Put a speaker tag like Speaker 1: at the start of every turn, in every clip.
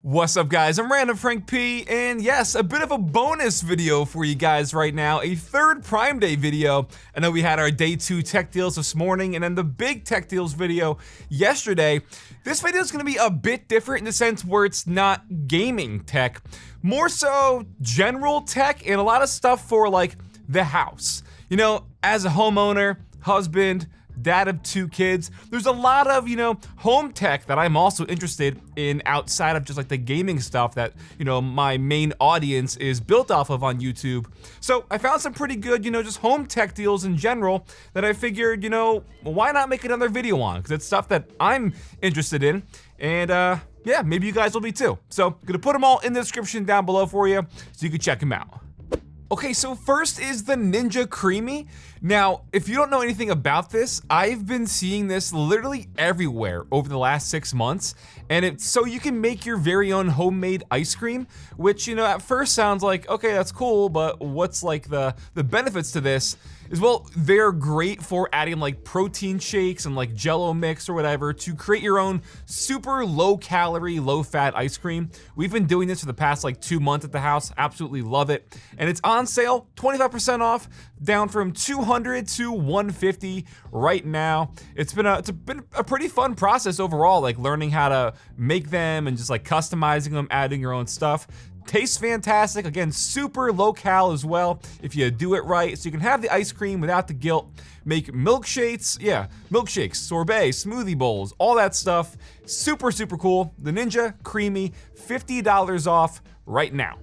Speaker 1: What's up, guys? I'm randomfrankp, and yes, a bit of a bonus video for you guys right now, a third Prime Day video. I know we had our day 2 tech deals this morning and then the big tech deals video yesterday. This video is going to be a bit different in the sense where it's not gaming tech, more so general tech and a lot of stuff for like the house. You know, as a homeowner, husband, dad of 2 kids, there's a lot of, home tech that I'm also interested in outside of just like the gaming stuff that, my main audience is built off of on YouTube. So I found some pretty good, just home tech deals in general that I figured, why not make another video on? Because it's stuff that I'm interested in. And yeah, maybe you guys will be too. So I'm gonna put them all in the description down below for you so you can check them out. Okay, so first is the Ninja Creamy. Now, if you don't know anything about this, I've been seeing this literally everywhere over the last 6 months, and it's so you can make your very own homemade ice cream, which, at first sounds like, okay, that's cool, but what's like the benefits to this is, well, they're great for adding like protein shakes and like Jello mix or whatever to create your own super low calorie, low fat ice cream. We've been doing this for the past like 2 months at the house, absolutely love it. And it's on sale, 25% off, down from $200 to $150 right now. It's been a pretty fun process overall, like learning how to make them and just like customizing them, adding your own stuff. Tastes fantastic. Again, super low cal as well if you do it right. So you can have the ice cream without the guilt. Make milkshakes, sorbet, smoothie bowls, all that stuff. Super, super cool. The Ninja Creamy, $50 off right now.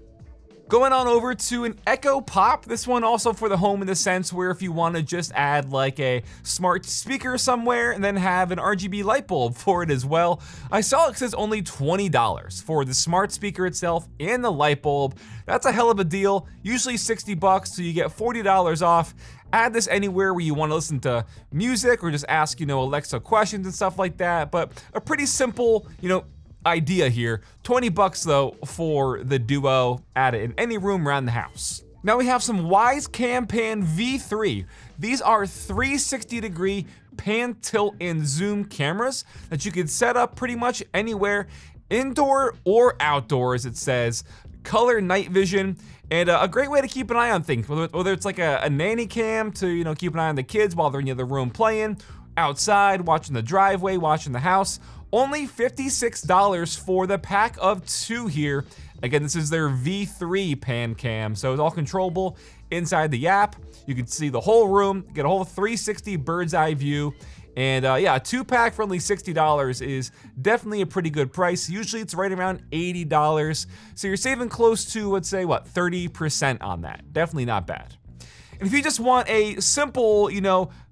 Speaker 1: Going on over to an Echo Pop. This one also for the home in the sense where if you want to just add like a smart speaker somewhere and then have an RGB light bulb for it as well. I saw it says only $20 for the smart speaker itself and the light bulb. That's a hell of a deal. Usually $60, so you get $40 off. Add this anywhere where you want to listen to music or just ask, Alexa questions and stuff like that. But a pretty simple, idea here. $20 though for the Duo. Add it in any room around the house. Now we have some Wise Cam Pan V3. These are 360-degree pan, tilt, and zoom cameras that you can set up pretty much anywhere, indoor or outdoors. It says color night vision, and a great way to keep an eye on things, whether it's like a nanny cam to keep an eye on the kids while they're in the other room playing, outside, watching the driveway, watching the house. Only $56 for the pack of 2 here. Again, this is their V3 pan cam, so it's all controllable inside the app. You can see the whole room, get a whole 360 bird's eye view. And yeah, a 2-pack for only $60 is definitely a pretty good price. Usually it's right around $80. So you're saving close to, let's say, 30% on that. Definitely not bad. And if you just want a simple,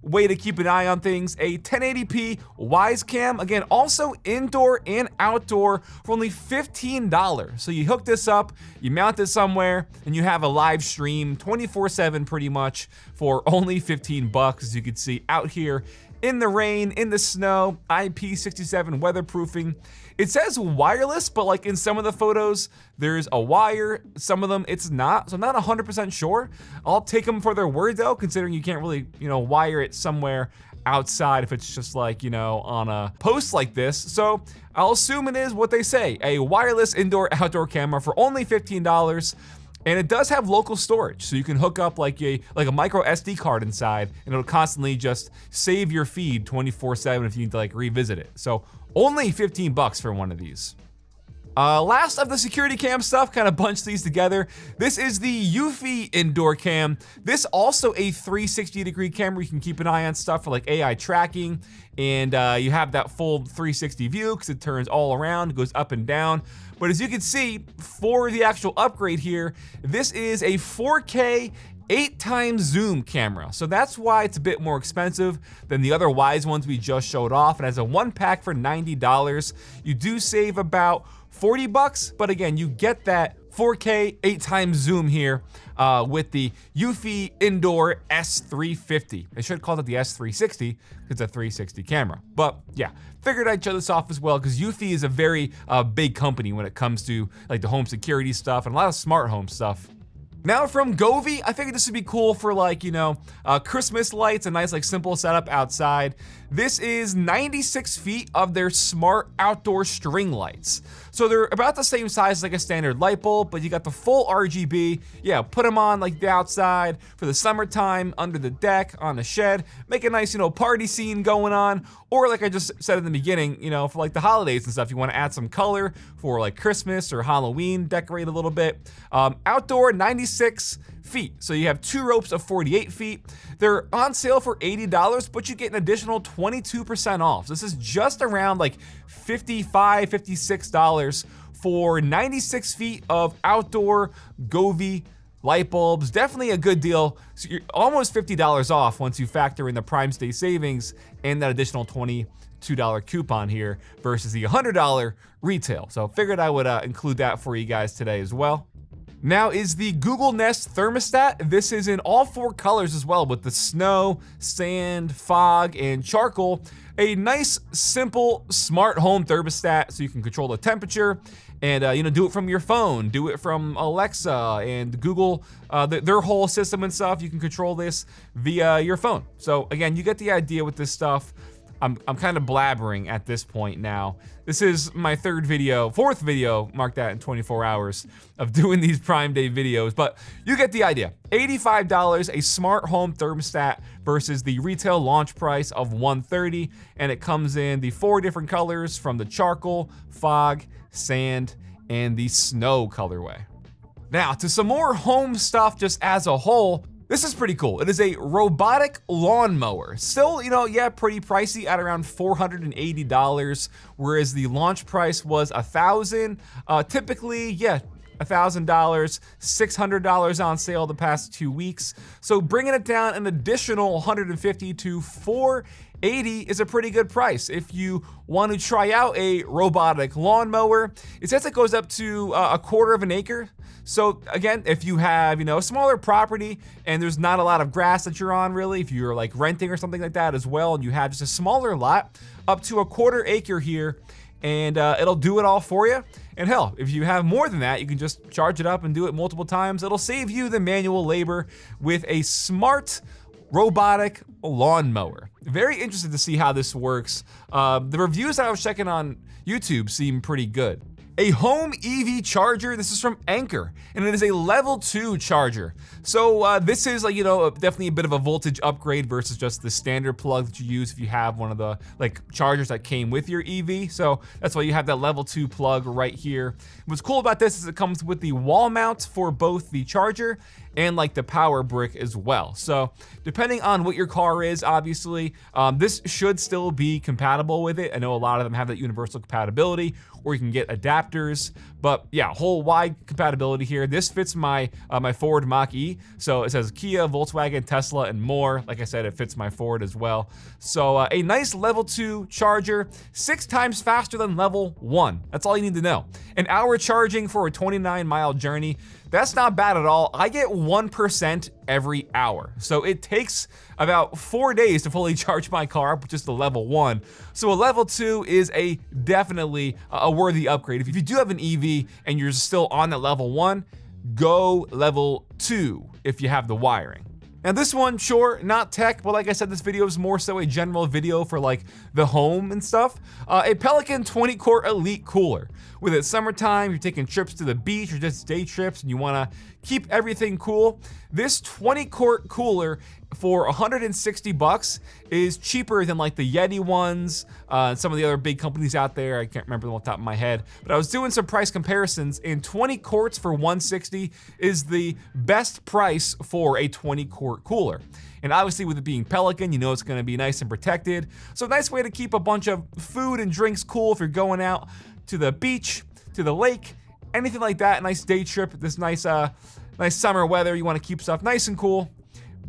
Speaker 1: way to keep an eye on things, a 1080p Wise Cam, again, also indoor and outdoor for only $15. So you hook this up, you mount this somewhere, and you have a live stream 24/7 pretty much for only $15, as you can see out here in the rain, in the snow, IP67 weatherproofing. It says wireless, but like in some of the photos, there's a wire. Some of them it's not, so I'm not 100% sure. I'll take them for their word though, considering you can't really, wire it somewhere outside if it's just like, on a post like this. So I'll assume it is what they say, a wireless indoor-outdoor camera for only $15. And it does have local storage, so you can hook up like a micro SD card inside, and it'll constantly just save your feed 24/7 if you need to like revisit it. So only $15 for one of these. Last of the security cam stuff, kind of bunched these together. This is the Eufy indoor cam. This also a 360-degree camera. You can keep an eye on stuff for like AI tracking, and you have that full 360 view because it turns all around, goes up and down. But as you can see, for the actual upgrade here, this is a 4K 8x zoom camera. So that's why it's a bit more expensive than the other Wise ones we just showed off. It has a 1-pack for $90. You do save about $40, but again, you get that 4K 8x zoom here with the Eufy Indoor S350. They should call it the S360 because it's a 360 camera. But yeah, figured I'd show this off as well because Eufy is a very big company when it comes to like the home security stuff and a lot of smart home stuff. Now from Govee, I figured this would be cool for like, Christmas lights, a nice like simple setup outside. This is 96 feet of their smart outdoor string lights. So they're about the same size as like a standard light bulb, but you got the full RGB. Yeah, put them on like the outside for the summertime, under the deck, on the shed, make a nice, party scene going on. Or like I just said in the beginning, for like the holidays and stuff, you want to add some color for like Christmas or Halloween, decorate a little bit. Outdoor, 96 feet. So you have 2 ropes of 48 feet. They're on sale for $80, but you get an additional 22% off. This is just around like $55, $56 for 96 feet of outdoor Govee light bulbs. Definitely a good deal. So you're almost $50 off once you factor in the Prime Day savings and that additional $22 coupon here versus the $100 retail. So figured I would include that for you guys today as well. Now is the Google Nest thermostat. This is in all 4 colors as well, with the snow, sand, fog, and charcoal. A nice, simple, smart home thermostat so you can control the temperature and do it from your phone, do it from Alexa and Google, their whole system and stuff. You can control this via your phone. So again, you get the idea with this stuff. I'm kind of blabbering at this point now. This is my 4th video, mark that in 24 hours, of doing these Prime Day videos, but you get the idea. $85, a smart home thermostat versus the retail launch price of $130, and it comes in the 4 different colors from the charcoal, fog, sand, and the snow colorway. Now, to some more home stuff just as a whole. This is pretty cool. It is a robotic lawnmower. Still, pretty pricey at around $480, whereas the launch price was $1,000. Typically, $1,000, $600 on sale the past 2 weeks. So bringing it down an additional $150 to $480 is a pretty good price. If you want to try out a robotic lawnmower, it says it goes up to a 1/4 of an acre. So again, if you have, a smaller property and there's not a lot of grass that you're on really, if you're like renting or something like that as well, and you have just a smaller lot, up to a 1/4 acre here, and it'll do it all for you. And hell, if you have more than that, you can just charge it up and do it multiple times. It'll save you the manual labor with a smart robotic lawnmower. Very interested to see how this works. The reviews that I was checking on YouTube seem pretty good. A home EV charger. This is from Anchor, and it is a level 2 charger. So this is like, definitely a bit of a voltage upgrade versus just the standard plug that you use if you have one of the like chargers that came with your EV. So that's why you have that level 2 plug right here. What's cool about this is it comes with the wall mount for both the charger and like the power brick as well. So depending on what your car is, obviously, this should still be compatible with it. I know a lot of them have that universal compatibility, or you can get adapters, but yeah, whole wide compatibility here. This fits my my Ford Mach-E. So it says Kia, Volkswagen, Tesla, and more. Like I said, it fits my Ford as well. So a nice level 2 charger, 6 times faster than level 1. That's all you need to know. An hour charging for a 29-mile journey. That's not bad at all. I get 1% every hour. So it takes about 4 days to fully charge my car up with just the level 1. So a level 2 is definitely a worthy upgrade. If you do have an EV and you're still on that level 1, go level 2 if you have the wiring. Now this one, sure, not tech, but like I said, this video is more so a general video for like the home and stuff. A Pelican 20-quart Elite cooler. With it summertime, you're taking trips to the beach or just day trips and you wanna keep everything cool. This 20-quart cooler for $160 is cheaper than like the Yeti ones, some of the other big companies out there. I can't remember them off the top of my head, but I was doing some price comparisons, and 20 quarts for $160 is the best price for a 20-quart cooler. And obviously with it being Pelican, you know it's gonna be nice and protected. So a nice way to keep a bunch of food and drinks cool if you're going out to the beach, to the lake, anything like that. Nice day trip, this nice summer weather. You wanna keep stuff nice and cool.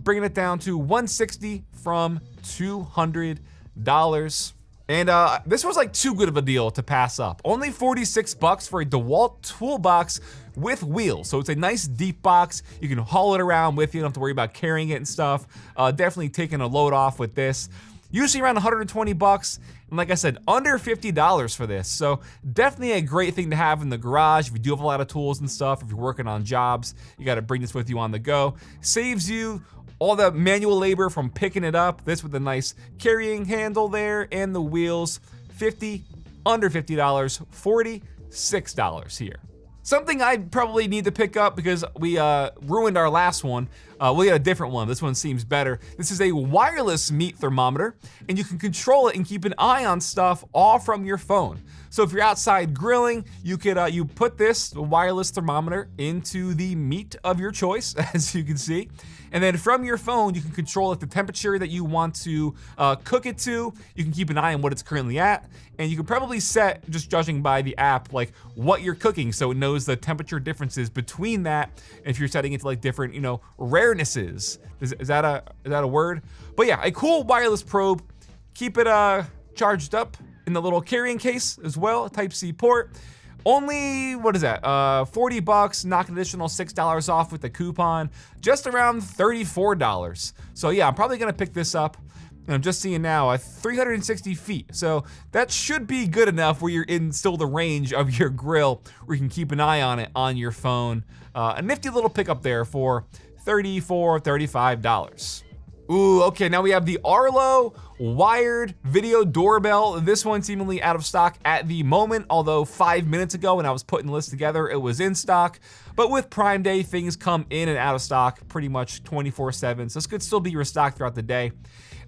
Speaker 1: Bringing it down to $160 from $200. And this was like too good of a deal to pass up. Only $46 for a DeWalt toolbox with wheels. So it's a nice deep box. You can haul it around with you. You don't have to worry about carrying it and stuff. Definitely taking a load off with this. usually around 120 bucks. And like I said, under $50 for this. So definitely a great thing to have in the garage if you do have a lot of tools and stuff. If you're working on jobs, you got to bring this with you on the go. Saves you all the manual labor from picking it up. This with a nice carrying handle there and the wheels. Under $50, $46 here. Something I probably need to pick up because we ruined our last one. We got a different one. This one seems better. This is a wireless meat thermometer, and you can control it and keep an eye on stuff all from your phone. So if you're outside grilling, you could you put this wireless thermometer into the meat of your choice, as you can see. And then from your phone, you can control like the temperature that you want to cook it to. You can keep an eye on what it's currently at. And you can probably set, just judging by the app, like what you're cooking, so it knows the temperature differences between that. If you're setting it to like different, you know, rarenesses. Is that a word? But yeah, a cool wireless probe. Keep it charged up in the little carrying case as well, Type-C port. Only, what is that, 40 bucks, knock an additional $6 off with the coupon, just around $34. So yeah, I'm probably gonna pick this up. And I'm just seeing now 360 feet. So that should be good enough where you're in still the range of your grill where you can keep an eye on it on your phone. A nifty little pickup there for $34, $35. Ooh, okay, now we have the Arlo wired video doorbell. This one seemingly out of stock at the moment, although 5 minutes ago when I was putting the list together, it was in stock. But with Prime Day, things come in and out of stock pretty much 24/7, so this could still be restocked throughout the day.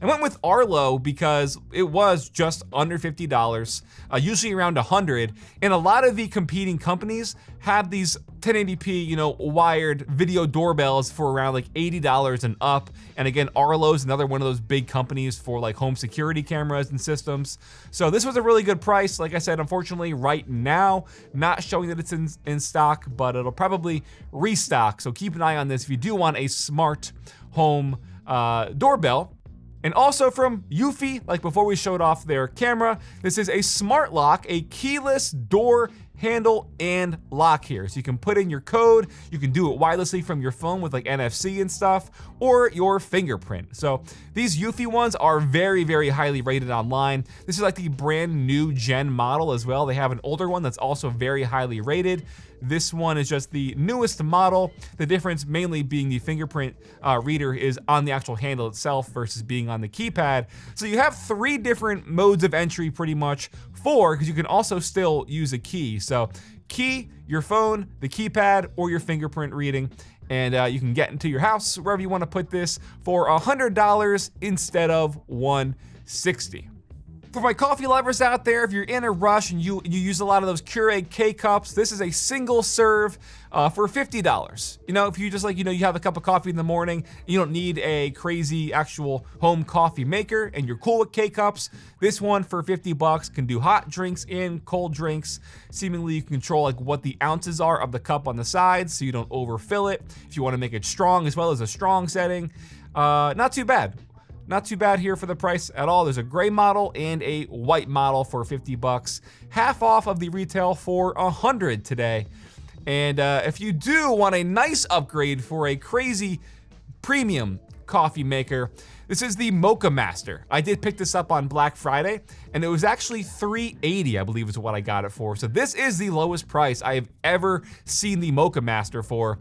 Speaker 1: I went with Arlo because it was just under $50, usually around $100, and a lot of the competing companies have these 1080p, you know, wired video doorbells for around like $80 and up. And again, Arlo is another one of those big companies for like home security cameras and systems. So this was a really good price. Like I said, unfortunately, right now, not showing that it's in stock, but it'll probably restock. So keep an eye on this if you do want a smart home doorbell. And also from Eufy, like before we showed off their camera, this is a smart lock, a keyless door handle and lock here. So you can put in your code, you can do it wirelessly from your phone with like NFC and stuff, or your fingerprint. So these Eufy ones are very, very highly rated online. This is like the brand new gen model as well. They have an older one that's also very highly rated. This one is just the newest model. The difference mainly being the fingerprint reader is on the actual handle itself versus being on the keypad. So you have 3 different modes of entry, pretty much 4, because you can also still use a key. So key, your phone, the keypad, or your fingerprint reading. And you can get into your house, wherever you want to put this, for $100 instead of $160. For my coffee lovers out there, if you're in a rush and you use a lot of those Keurig K-Cups, this is a single serve for $50. You know, if you just like, you know, you have a cup of coffee in the morning, you don't need a crazy actual home coffee maker and you're cool with K-Cups, this one for 50 bucks can do hot drinks and cold drinks. Seemingly you can control like what the ounces are of the cup on the sides so you don't overfill it. If you want to make it strong as well as a strong setting, not too bad. Not too bad here for the price at all. There's a gray model and a white model for 50 bucks. Half off of the retail for 100 today. And if you do want a nice upgrade for a crazy premium coffee maker, this is the Mocha Master. I did pick this up on Black Friday, and it was actually $380, I believe is what I got it for. So this is the lowest price I have ever seen the Mocha Master for.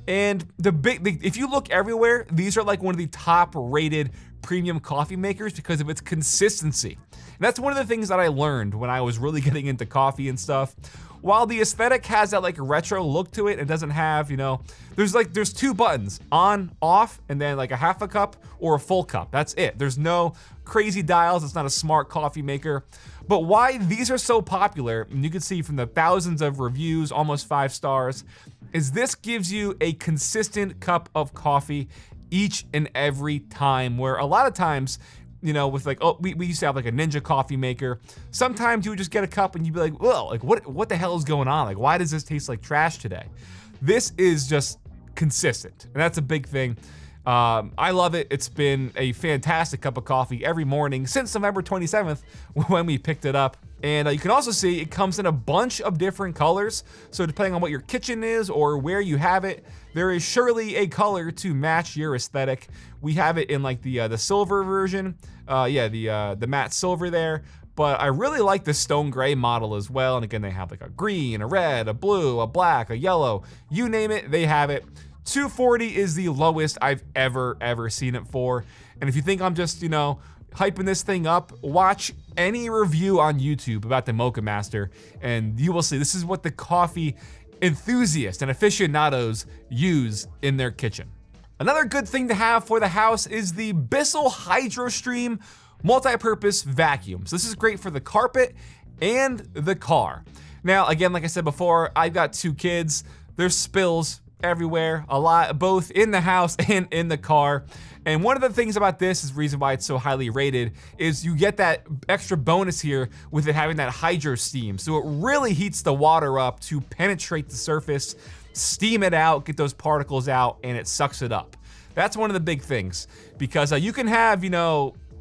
Speaker 1: And if you look everywhere, these are like one of the top rated premium coffee makers because of its consistency. And that's one of the things that I learned when I was really getting into coffee and stuff. While the aesthetic has that like retro look to it, it doesn't have, you know, there's 2 buttons, on, off, and then like a half a cup or a full cup. That's it. There's no crazy dials. It's not a smart coffee maker. But why these are so popular, and you can see from the thousands of reviews, almost 5 stars, is this gives you a consistent cup of coffee each and every time, where a lot of times, you know, with like, oh, we used to have like a Ninja coffee maker. Sometimes you would just get a cup and you'd be like, well, like what the hell is going on? Like, why does this taste like trash today? This is just consistent, and that's a big thing. I love it. It's been a fantastic cup of coffee every morning since November 27th when we picked it up. And you can also see it comes in a bunch of different colors. So depending on what your kitchen is or where you have it, there is surely a color to match your aesthetic. We have it in like the silver version. The matte silver there. But I really like the stone gray model as well. And again, they have like a green, a red, a blue, a black, a yellow, you name it, they have it. $240 is the lowest I've ever seen it for. And if you think I'm just, hyping this thing up, watch any review on YouTube about the Mocha Master, and you will see this is what the coffee enthusiasts and aficionados use in their kitchen. Another good thing to have for the house is the Bissell HydroStream multi-purpose vacuum. So this is great for the carpet and the car. Now, again, like I said before, I've got 2 kids. There's spills everywhere, a lot, both in the house and in the car. And one of the things about this is the reason why it's so highly rated is you get that extra bonus here with it having that hydro steam. So it really heats the water up to penetrate the surface, steam it out, get those particles out, and it sucks it up. That's one of the big things, because you can have, you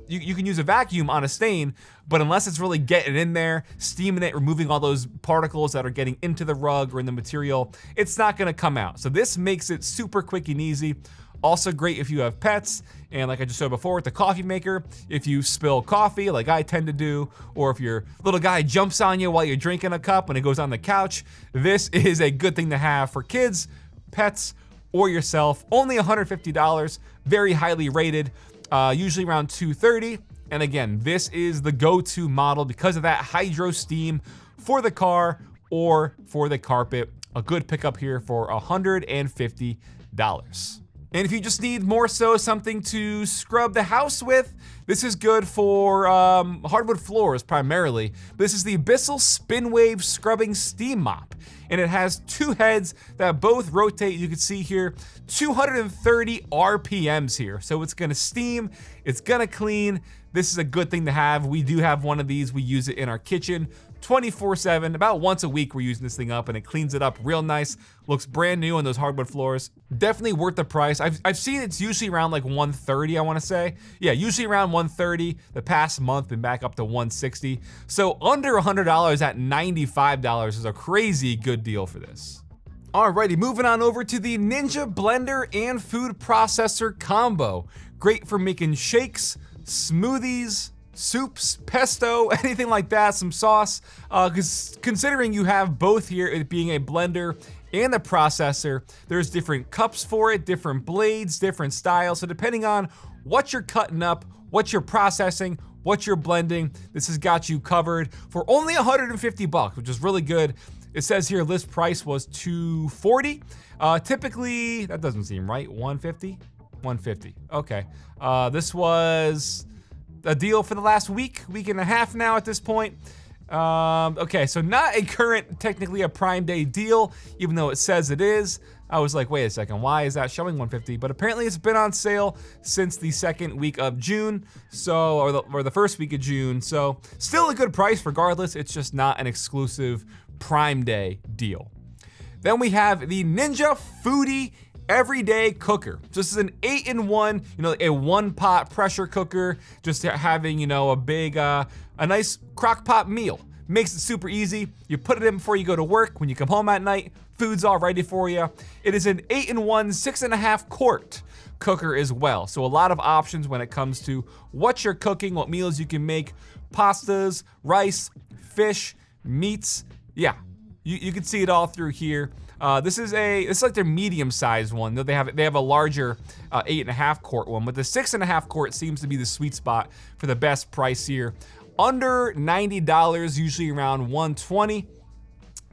Speaker 1: can use a vacuum on a stain, but unless it's really getting in there, steaming it, removing all those particles that are getting into the rug or in the material, it's not gonna come out. So this makes it super quick and easy. Also great if you have pets, and like I just showed before with the coffee maker, if you spill coffee like I tend to do, or if your little guy jumps on you while you're drinking a cup and it goes on the couch, this is a good thing to have for kids, pets, or yourself. Only $150, very highly rated, usually around $230. And again, this is the go-to model because of that hydro steam for the car or for the carpet. A good pickup here for $150. And if you just need more so something to scrub the house with, this is good for hardwood floors primarily. This is the Bissell Spinwave Scrubbing Steam Mop. And it has 2 heads that both rotate. You can see here, 230 RPMs here. So it's gonna steam, it's gonna clean. This is a good thing to have. We do have one of these. We use it in our kitchen 24/7. About once a week we're using this thing up, and it cleans it up real nice. Looks brand new on those hardwood floors. Definitely worth the price. I've seen it's usually around like $130, I wanna say. Yeah, usually around $130. The past month been back up to $160. So under $100 at $95 is a crazy good deal for this. Alrighty, moving on over to the Ninja Blender and Food Processor Combo. Great for making shakes, smoothies, soups, pesto, anything like that, some sauce. Because considering you have both here, it being a blender and a processor, there's different cups for it, different blades, different styles. So depending on what you're cutting up, what you're processing, what you're blending, this has got you covered for only $150, which is really good. It says here list price was $240. Typically, that doesn't seem right, $150? $150, okay. This was a deal for the last week and a half now at this point. Okay, so not a current, technically a Prime Day deal, even though it says it is. I was like, wait a second, why is that showing $150? But apparently it's been on sale since the 2nd week of June, so or the 1st week of June. So still a good price regardless. It's just not an exclusive Prime Day deal. Then we have the Ninja Foodie Everyday Cooker. So this is an 8-in-1, a 1-pot pressure cooker, just having, a big, a nice crock pot meal. Makes it super easy. You put it in before you go to work. When you come home at night, food's all ready for you. It is an 8-in-1, 6.5 quart cooker as well. So a lot of options when it comes to what you're cooking, what meals you can make, pastas, rice, meats. Yeah, you can see it all through here. This is like their medium-sized one. They have a larger 8.5 quart one, but the 6.5 quart seems to be the sweet spot for the best price here. Under $90, usually around $120.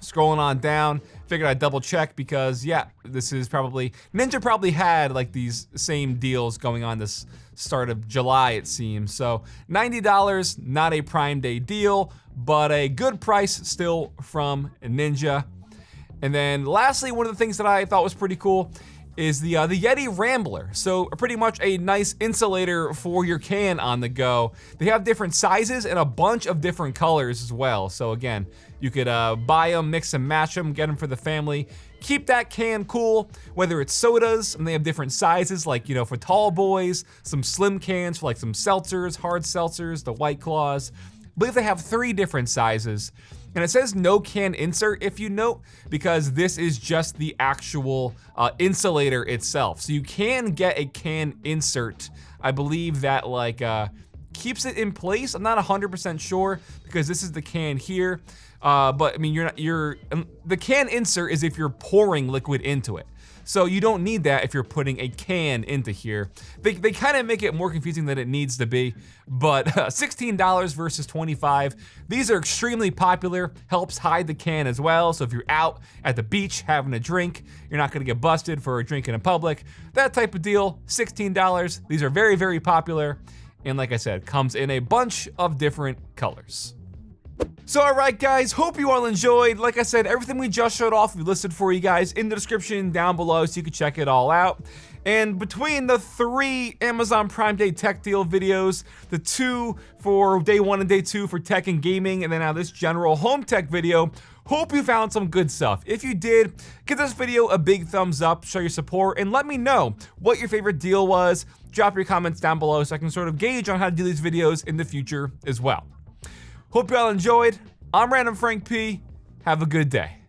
Speaker 1: Scrolling on down, figured I'd double check because yeah, this is probably, Ninja probably had like these same deals going on this start of July it seems. So $90, not a Prime Day deal, but a good price still from Ninja. And then lastly, one of the things that I thought was pretty cool, is the Yeti Rambler. So pretty much a nice insulator for your can on the go. They have different sizes and a bunch of different colors as well. So again, you could buy them, mix and match them, get them for the family. Keep that can cool, whether it's sodas, and they have different sizes, like, you know, for tall boys, some slim cans for like some seltzers, hard seltzers, the White Claws. I believe they have 3 different sizes. And it says no can insert, if you note, because this is just the actual insulator itself. So you can get a can insert. I believe that like keeps it in place. I'm not 100% sure because this is the can here. But I mean, the can insert is if you're pouring liquid into it. So you don't need that if you're putting a can into here. They kind of make it more confusing than it needs to be, but $16 versus $25. These are extremely popular, helps hide the can as well. So if you're out at the beach having a drink, you're not gonna get busted for drinking in public. That type of deal, $16. These are very, very popular. And like I said, comes in a bunch of different colors. So alright guys, hope you all enjoyed. Like I said, everything we just showed off, we listed for you guys in the description down below so you can check it all out. And between the 3 Amazon Prime Day tech deal videos, the 2 for day 1 and day 2 for tech and gaming, and then now this general home tech video, hope you found some good stuff. If you did, give this video a big thumbs up, show your support, and let me know what your favorite deal was. Drop your comments down below so I can sort of gauge on how to do these videos in the future as well. Hope you all enjoyed. I'm Random Frank P. Have a good day.